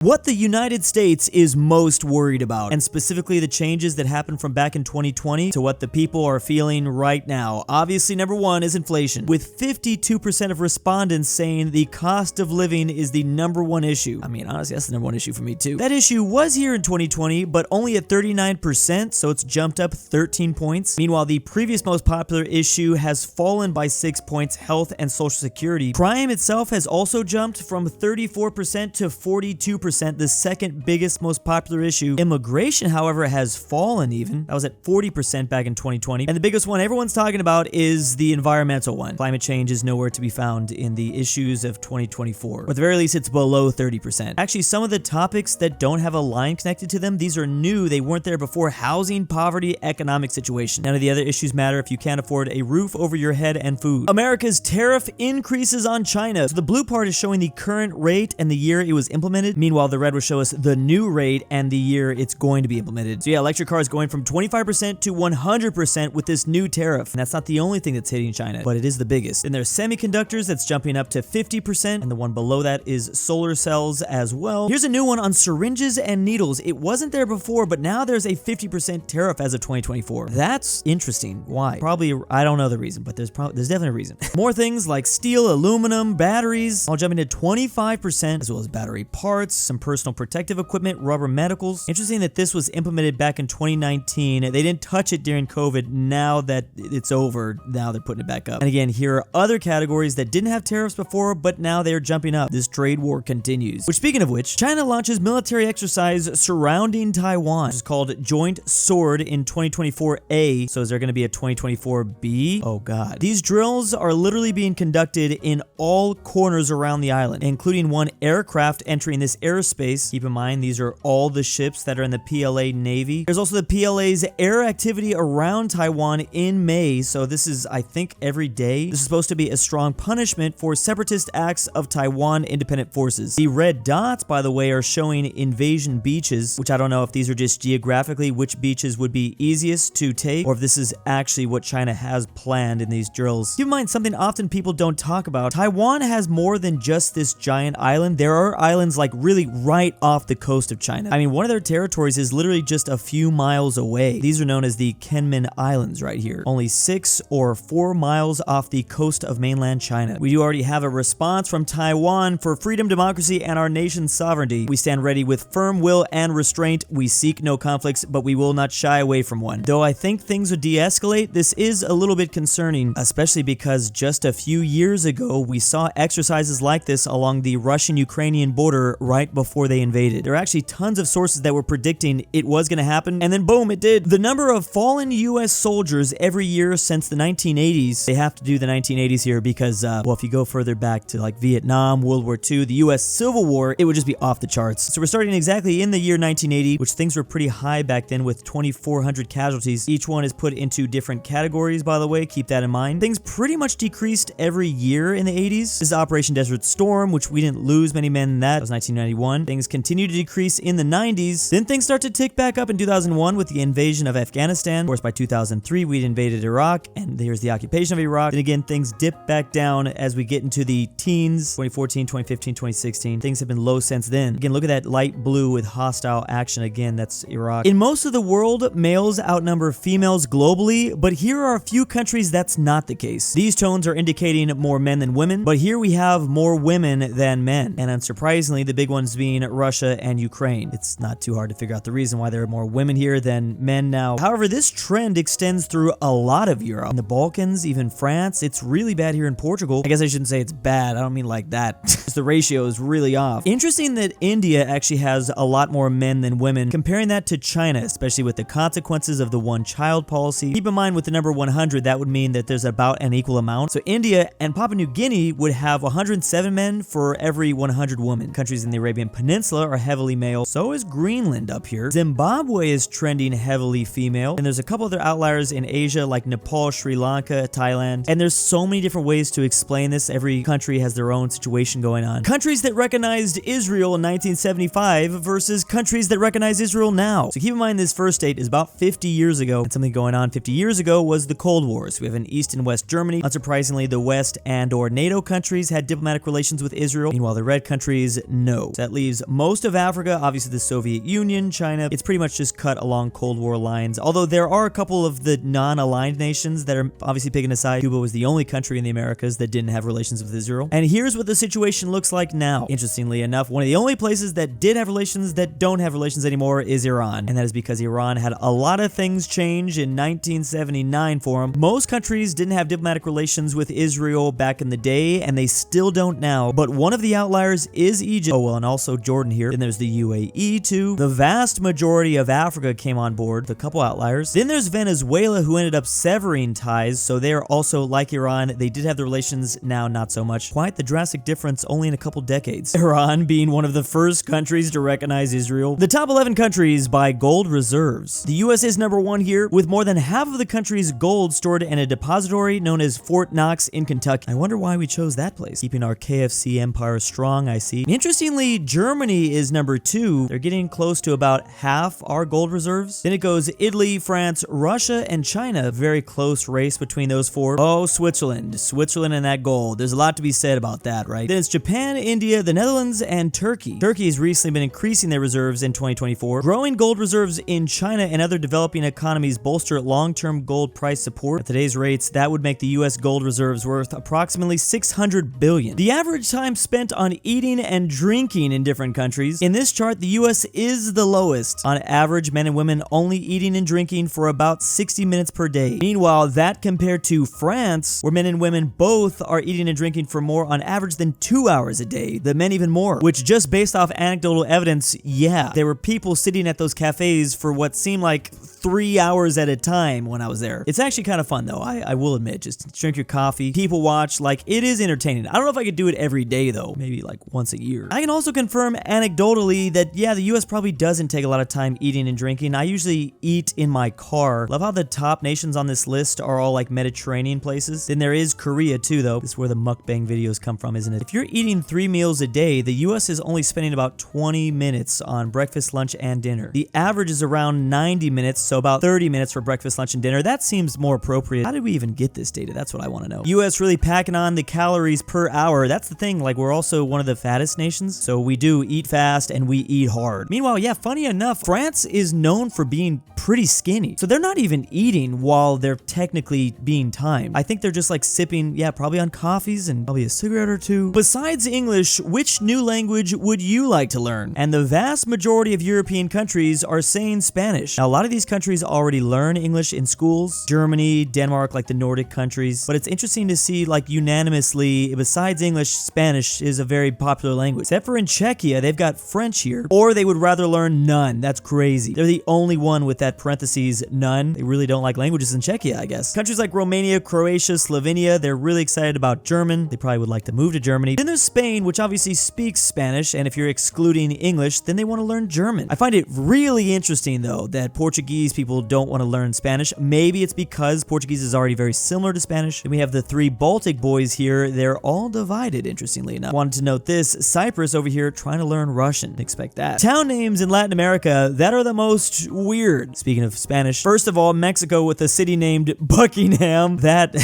What the United States is most worried about, and specifically the changes that happened from back in 2020 to what the people are feeling right now. Obviously, number one is inflation, with 52% of respondents saying the cost of living is the number one issue. I mean, honestly, that's the number one issue for me too. That issue was here in 2020, but only at 39%, so it's jumped up 13 points. Meanwhile, the previous most popular issue has fallen by 6 points, health and social security. Crime itself has also jumped from 34% to 42%. The second biggest, most popular issue. Immigration, however, has fallen even. That was at 40% back in 2020. And the biggest one everyone's talking about is the environmental one. Climate change is nowhere to be found in the issues of 2024. Or at the very least, it's below 30%. Actually, some of the topics that don't have a line connected to them, these are new. They weren't there before. Housing, poverty, economic situation. None of the other issues matter if you can't afford a roof over your head and food. America's tariff increases on China. So the blue part is showing the current rate and the year it was implemented. Meanwhile, the red will show us the new rate and the year it's going to be implemented. So yeah, electric cars going from 25% to 100% with this new tariff. And that's not the only thing that's hitting China, but it is the biggest. And there's semiconductors that's jumping up to 50%, and the one below that is solar cells as well. Here's a new one on syringes and needles. It wasn't there before, but now there's a 50% tariff as of 2024. That's interesting. Why? Probably, I don't know the reason, but there's definitely a reason. More things like steel, aluminum, batteries, all jumping to 25%, as well as battery parts, some personal protective equipment, rubber medicals. Interesting that this was implemented back in 2019. They didn't touch it during COVID. Now that it's over, now they're putting it back up. And again, here are other categories that didn't have tariffs before, but now they're jumping up. This trade war continues. Which, speaking of which, China launches military exercise surrounding Taiwan. It's called Joint Sword in 2024A. So is there going to be a 2024B? Oh god. These drills are literally being conducted in all corners around the island, including one aircraft entering this airspace. Keep in mind, these are all the ships that are in the PLA Navy. There's also the PLA's air activity around Taiwan in May, so this is, I think, every day. This is supposed to be a strong punishment for separatist acts of Taiwan independent forces. The red dots, by the way, are showing invasion beaches, which I don't know if these are just geographically which beaches would be easiest to take, or if this is actually what China has planned in these drills. Keep in mind, something often people don't talk about. Taiwan has more than just this giant island. There are islands like really right off the coast of China. I mean, one of their territories is literally just a few miles away. These are known as the Kinmen Islands right here. Only 6 or 4 miles off the coast of mainland China. We do already have a response from Taiwan for freedom, democracy, and our nation's sovereignty. We stand ready with firm will and restraint. We seek no conflicts, but we will not shy away from one. Though I think things would de-escalate, this is a little bit concerning, especially because just a few years ago, we saw exercises like this along the Russian-Ukrainian border right before they invaded. There are actually tons of sources that were predicting it was going to happen, and then boom, it did. The number of fallen U.S. soldiers every year since the 1980s, they have to do the 1980s here because, well, if you go further back to like Vietnam, World War II, the U.S. Civil War, it would just be off the charts. So we're starting exactly in the year 1980, which things were pretty high back then with 2,400 casualties. Each one is put into different categories, by the way, keep that in mind. Things pretty much decreased every year in the 80s. This is Operation Desert Storm, which we didn't lose many men in that. That was 1991. Things continue to decrease in the 90s. Then things start to tick back up in 2001 with the invasion of Afghanistan. Of course, by 2003, we'd invaded Iraq, and there's the occupation of Iraq. Then again, things dip back down as we get into the teens, 2014, 2015, 2016. Things have been low since then. Again, look at that light blue with hostile action. Again, that's Iraq. In most of the world, males outnumber females globally, but here are a few countries that's not the case. These tones are indicating more men than women, but here we have more women than men. And unsurprisingly, the big ones being Russia and Ukraine. It's not too hard to figure out the reason why there are more women here than men now. However, this trend extends through a lot of Europe. In the Balkans, even France, it's really bad here in Portugal. I guess I shouldn't say it's bad. I don't mean like that. The ratio is really off. Interesting that India actually has a lot more men than women. Comparing that to China, especially with the consequences of the one-child policy. Keep in mind with the number 100, that would mean that there's about an equal amount. So India and Papua New Guinea would have 107 men for every 100 women. Countries in the Arabian Peninsula are heavily male. So is Greenland up here. Zimbabwe is trending heavily female. And there's a couple other outliers in Asia like Nepal, Sri Lanka, Thailand. And there's so many different ways to explain this. Every country has their own situation going on. Countries that recognized Israel in 1975 versus countries that recognize Israel now. So keep in mind this first date is about 50 years ago. And something going on 50 years ago was the Cold War. So we have an East and West Germany. Unsurprisingly, the West and or NATO countries had diplomatic relations with Israel. Meanwhile, the red countries, no. So that that leaves most of Africa, obviously the Soviet Union, China. It's pretty much just cut along Cold War lines, although there are a couple of the non-aligned nations that are obviously picking a side. Cuba was the only country in the Americas that didn't have relations with Israel. And here's what the situation looks like now. Interestingly enough, one of the only places that did have relations that don't have relations anymore is Iran. And that is because Iran had a lot of things change in 1979 for them. Most countries didn't have diplomatic relations with Israel back in the day, and they still don't now. But one of the outliers is Egypt. Oh, well, and also Jordan here. Then there's the UAE too. The vast majority of Africa came on board, a couple outliers. Then there's Venezuela, who ended up severing ties, so they're also like Iran. They did have the relations, now not so much. Quite the drastic difference only in a couple decades. Iran being one of the first countries to recognize Israel. The top 11 countries by gold reserves. The US is number 1 here, with more than half of the country's gold stored in a depository known as Fort Knox in Kentucky. I wonder why we chose that place. Keeping our KFC empire strong, I see. Interestingly, Germany is number 2. They're getting close to about half our gold reserves. Then it goes Italy, France, Russia, and China. Very close race between those 4. Oh, Switzerland. Switzerland and that gold. There's a lot to be said about that, right? Then it's Japan, India, the Netherlands, and Turkey. Turkey has recently been increasing their reserves in 2024. Growing gold reserves in China and other developing economies bolster long-term gold price support. At today's rates, that would make the US gold reserves worth approximately $600 billion. The average time spent on eating and drinking in different countries. In this chart, the US is the lowest. On average, men and women only eating and drinking for about 60 minutes per day. Meanwhile, that compared to France, where men and women both are eating and drinking for more on average than 2 hours a day. The men even more. Which, just based off anecdotal evidence, yeah, there were people sitting at those cafes for what seemed like 3 hours at a time when I was there. It's actually kind of fun though, I will admit. Just drink your coffee, people watch, like it is entertaining. I don't know if I could do it every day though, maybe like once a year. I can also confirm anecdotally that yeah, the US probably doesn't take a lot of time eating and drinking. I usually eat in my car. Love how the top nations on this list are all like Mediterranean places. Then there is Korea too though. This is where the mukbang videos come from, isn't it? If you're eating 3 meals a day, the US is only spending about 20 minutes on breakfast, lunch, and dinner. The average is around 90 minutes, so about 30 minutes for breakfast, lunch, and dinner. That seems more appropriate. How did we even get this data? That's what I want to know. US really packing on the calories per hour. That's the thing, like we're also one of the fattest nations, so we do eat fast and we eat hard. Meanwhile, yeah, funny enough, France is known for being pretty skinny, so they're not even eating while they're technically being timed. I think they're just like sipping, yeah, probably on coffees and probably a cigarette or two. Besides English, which new language would you like to learn? And the vast majority of European countries are saying Spanish. Now, a lot of these countries already learn English in schools. Germany, Denmark, like the Nordic countries. But it's interesting to see, like, unanimously, besides English, Spanish is a very popular language. Except for in Czechia, they've got French here. Or they would rather learn none. That's crazy. They're the only one with that parentheses, none. They really don't like languages in Czechia, I guess. Countries like Romania, Croatia, Slovenia, they're really excited about German. They probably would like to move to Germany. Then there's Spain, which obviously speaks Spanish, and if you're excluding English, then they want to learn German. I find it really interesting, though, that Portuguese people don't want to learn Spanish. Maybe it's because Portuguese is already very similar to Spanish. Then we have the 3 Baltic boys here. They're all divided, interestingly enough. Wanted to note this, Cyprus over here trying to learn Russian. Expect that. Town names in Latin America that are the most weird. Speaking of Spanish, first of all, Mexico with a city named Buckingham. That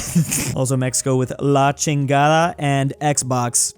also Mexico with La Chingada and Xbox.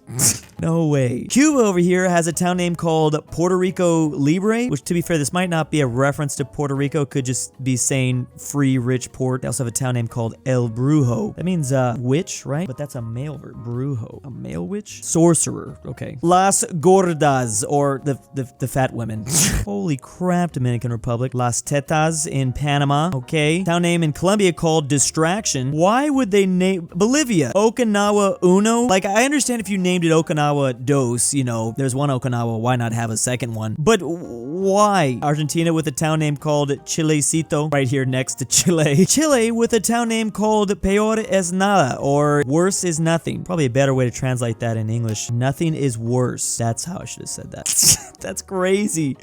No way. Cuba over here has a town name called Puerto Rico Libre, which, to be fair, this might not be a reference to Puerto Rico, could just be saying free rich port. They also have a town name called El Brujo. That means witch, right? But that's a male verb. Brujo. A male witch? Sorcerer. Okay. Las Gordas, or the fat women. Holy crap, Dominican Republic. Las Tetas in Panama. Okay. Town name in Colombia called Distraction. Why would they name Bolivia? Okinawa Uno? Like, I understand if you named it Okinawa Dos, you know, there's one Okinawa, why not have a second one? But why? Argentina with a town name called Chilecito, right here next to Chile. Chile with a town name called Peor es nada, or worse is nothing. Probably a better way to translate that in English. Nothing is worse. That's how I should have said that. That's crazy.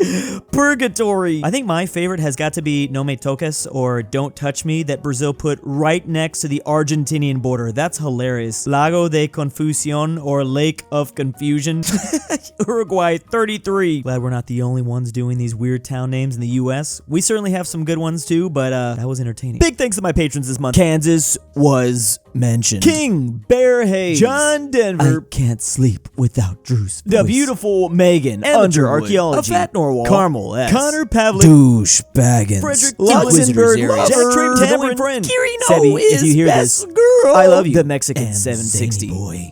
Purgatory. I think my favorite has got to be No Me Toques, or Don't Touch Me, that Brazil put right next to the Argentinian border. That's hilarious. Lago de Confusión, or Lake of Confusion. Uruguay 33. Glad we're not the only ones doing doing these weird town names in the US. We certainly have some good ones too, but that was entertaining. Big thanks to my patrons this month. Kansas was mentioned. KingBearHaze. JohnDenver. I can't sleep without Drew's voice. DaBeautiful-MEGAN-Underwood. Archaeology. aPhatNarwhal. Carmel S. Connor Pavlik. DOOCHBAGGINS. Fredrik LuxembourgLover. Traven. Tambre. Friend. Sebby, if you hear this, KirinoIsBestGirl. I love you. The Mexican and 760. ZaneyBoi.